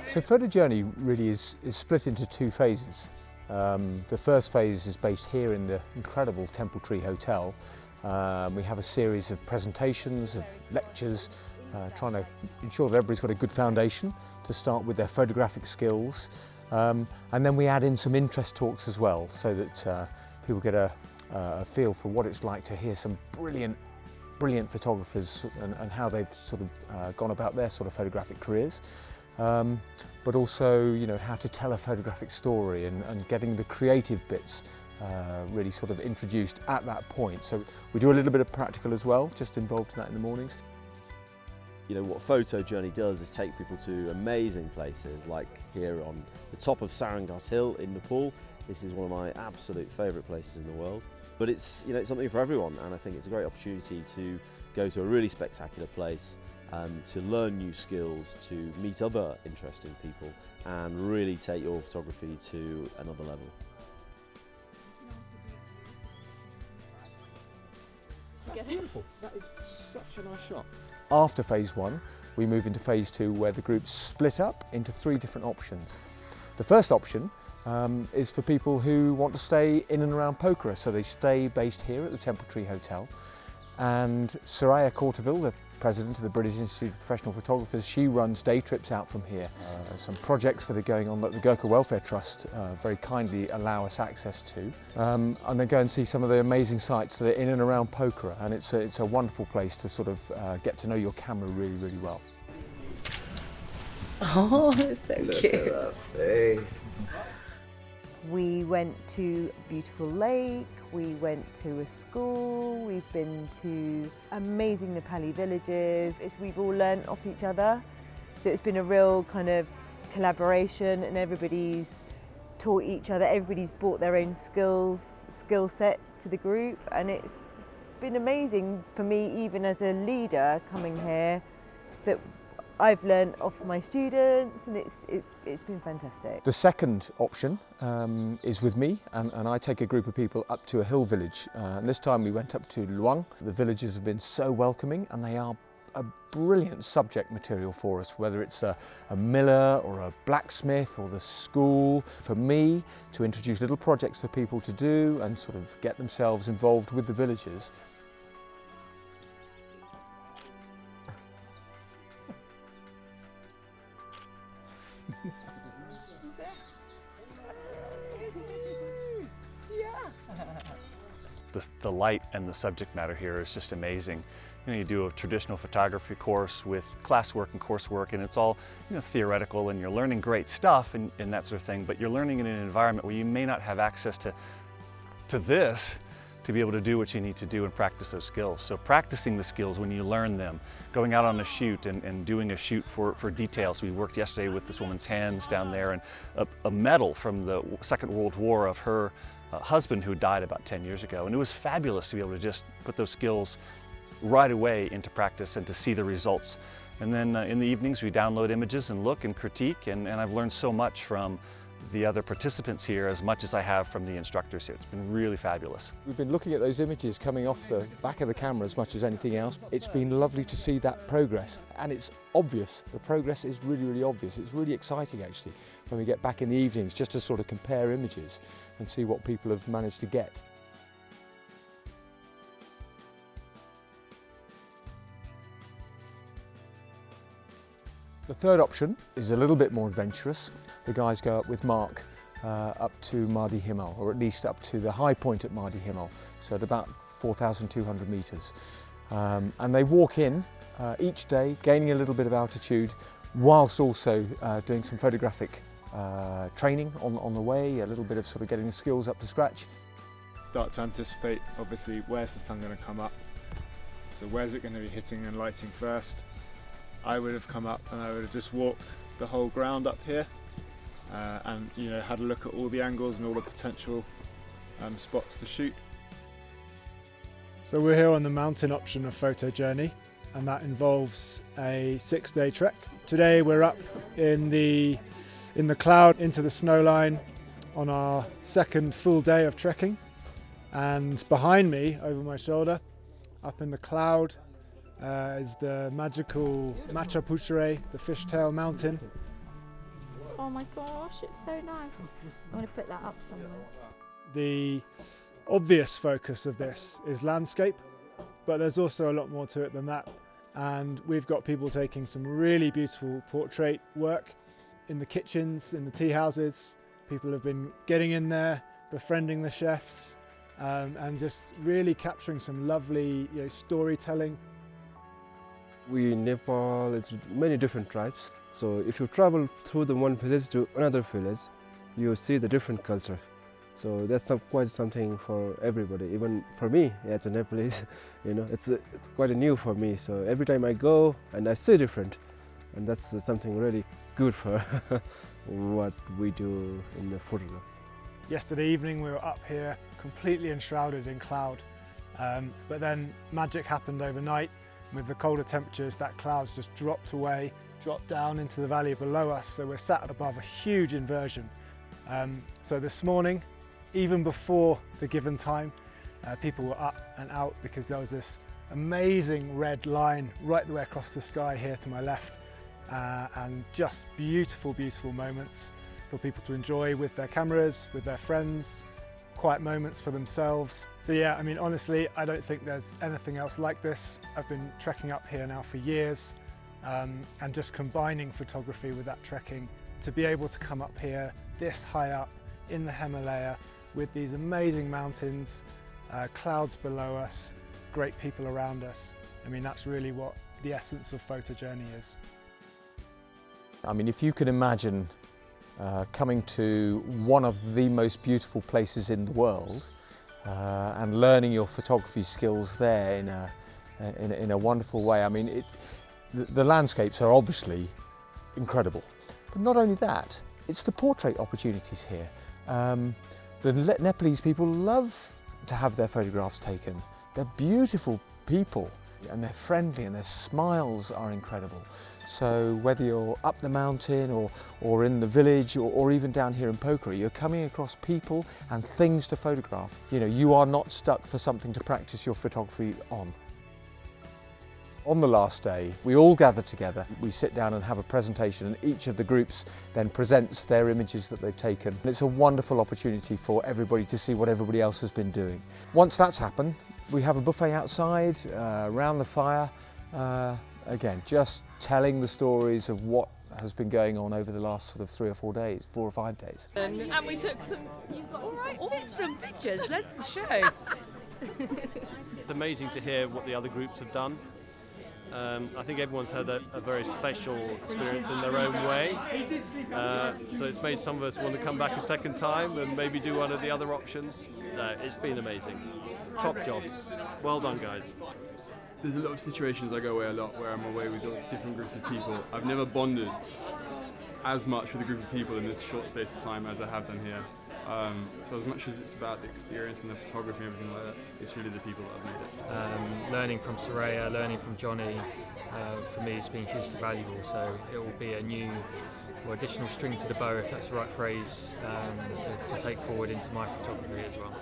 So Photo Journey really is split into two phases. The first phase is based here in the incredible Temple Tree Hotel. We have a series of presentations, of lectures, trying to ensure that everybody's got a good foundation to start with their photographic skills. And then we add in some interest talks as well, so that people get a feel for what it's like to hear some brilliant photographers and how they've sort of gone about their sort of photographic careers. But also, you know, how to tell a photographic story and getting the creative bits really sort of introduced at that point. So we do a little bit of practical as well, just involved in that in the mornings. You know, what Photo Journey does is take people to amazing places, like here on the top of Sarangat Hill in Nepal. This is one of my absolute favourite places in the world. But it's, you know, it's something for everyone, and I think it's a great opportunity to go to a really spectacular place, to learn new skills, to meet other interesting people, and really take your photography to another level. That's beautiful. That is such a nice shot. After phase one, we move into phase two, where the groups split up into three different options. The first option is for people who want to stay in and around Pokhara, so they stay based here at the Temple Tree Hotel. And Soraya Corteville, the president of the British Institute of Professional Photographers, she runs day trips out from here. Some projects that are going on that the Gurkha Welfare Trust very kindly allow us access to. And then go and see some of the amazing sites that are in and around Pokhara, and it's a wonderful place to sort of get to know your camera really, really well. Oh, it's so cute. We went to a beautiful lake, we went to a school, we've been to amazing Nepali villages. We've all learnt off each other, so it's been a real kind of collaboration, and everybody's taught each other, everybody's brought their own skill set to the group, and it's been amazing for me, even as a leader coming here, that I've learned off my students, and it's been fantastic. The second option is with me, and I take a group of people up to a hill village. And this time we went up to Luang. The villagers have been so welcoming, and they are a brilliant subject material for us, whether it's a miller or a blacksmith or the school. For me, to introduce little projects for people to do and sort of get themselves involved with the villagers. The light and the subject matter here is just amazing. You know, you do a traditional photography course with classwork and coursework, and it's all, you know, theoretical, and you're learning great stuff and that sort of thing, but you're learning in an environment where you may not have access to this to be able to do what you need to do and practice those skills. So practicing the skills when you learn them, going out on a shoot and doing a shoot for details. We worked yesterday with this woman's hands down there, and a medal from the Second World War of her husband who died about 10 years ago. And it was fabulous to be able to just put those skills right away into practice and to see the results. And then in the evenings we download images and look and critique, and I've learned so much from the other participants here as much as I have from the instructors here. It's been really fabulous. We've been looking at those images coming off the back of the camera as much as anything else. It's been lovely to see that progress, and it's obvious. The progress is really, really obvious. It's really exciting actually when we get back in the evenings just to sort of compare images and see what people have managed to get. The third option is a little bit more adventurous. The guys go up with Mark up to Madhi Himal, or at least up to the high point at Madhi Himal, so at about 4,200 metres. And they walk in each day, gaining a little bit of altitude, whilst also doing some photographic training on the way, a little bit of sort of getting the skills up to scratch. Start to anticipate, obviously, where's the sun going to come up? So where's it going to be hitting and lighting first? I would have come up and I would have just walked the whole ground up here and, you know, had a look at all the angles and all the potential spots to shoot. So we're here on the mountain option of Photo Journey, and that involves a 6-day trek. Today we're up in the cloud into the snow line on our second full day of trekking, and behind me, over my shoulder, up in the cloud, is the magical Macha Puchere, the fishtail mountain. Oh my gosh, it's so nice. I'm going to put that up somewhere. The obvious focus of this is landscape, but there's also a lot more to it than that. And we've got people taking some really beautiful portrait work in the kitchens, in the tea houses. People have been getting in there, befriending the chefs, and just really capturing some lovely, storytelling. We in Nepal, it's many different tribes. So if you travel through the one village to another village, you see the different culture. So that's quite something for everybody. Even for me, as a Nepalese, it's quite new for me. So every time I go and I see different, and that's something really good for what we do in the photography. Yesterday evening we were up here completely enshrouded in cloud, but then magic happened overnight. With the colder temperatures, that clouds just dropped away, dropped down into the valley below us, so we're sat above a huge inversion. So this morning, even before the given time, people were up and out because there was this amazing red line right the way across the sky here to my left, and just beautiful, beautiful moments for people to enjoy with their cameras, with their friends, quiet moments for themselves. So yeah, I mean, honestly, I don't think there's anything else like this. I've been trekking up here now for years, and just combining photography with that trekking to be able to come up here this high up in the Himalaya with these amazing mountains, clouds below us, great people around us. I mean, that's really what the essence of Photo Journey is. I mean, if you can imagine coming to one of the most beautiful places in the world and learning your photography skills there in a wonderful way. I mean, the landscapes are obviously incredible, but not only that, it's the portrait opportunities here. The Nepalese people love to have their photographs taken. They're beautiful people and they're friendly and their smiles are incredible. So whether you're up the mountain or in the village or even down here in Pokhara, you're coming across people and things to photograph. You are not stuck for something to practice your photography on. On the last day, we all gather together. We sit down and have a presentation, and each of the groups then presents their images that they've taken. And it's a wonderful opportunity for everybody to see what everybody else has been doing. Once that's happened, we have a buffet outside, around the fire. Again, just telling the stories of what has been going on over the last sort of 3 or 4 days, 4 or 5 days. And we took some awesome pictures. Let's show. It's amazing to hear what the other groups have done. I think everyone's had a very special experience in their own way. So it's made some of us want to come back a second time and maybe do one of the other options. It's been amazing. Top job. Well done, guys. There's a lot of situations I go away a lot where I'm away with different groups of people. I've never bonded as much with a group of people in this short space of time as I have done here. So as much as it's about the experience and the photography and everything like that, it's really the people that have made it. Learning from Soraya, learning from Johnny, for me has been hugely valuable. So it will be a new or additional string to the bow, if that's the right phrase, to take forward into my photography as well.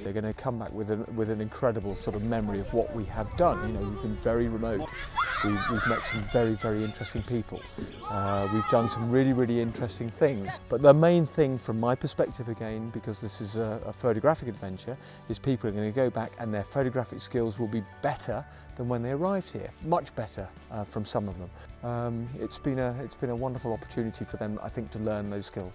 They're going to come back with an incredible sort of memory of what we have done. We've been very remote. We've met some very, very interesting people. We've done some really, really interesting things. But the main thing from my perspective again, because this is a photographic adventure, is people are going to go back and their photographic skills will be better than when they arrived here. Much better from some of them. It's been a wonderful opportunity for them, I think, to learn those skills.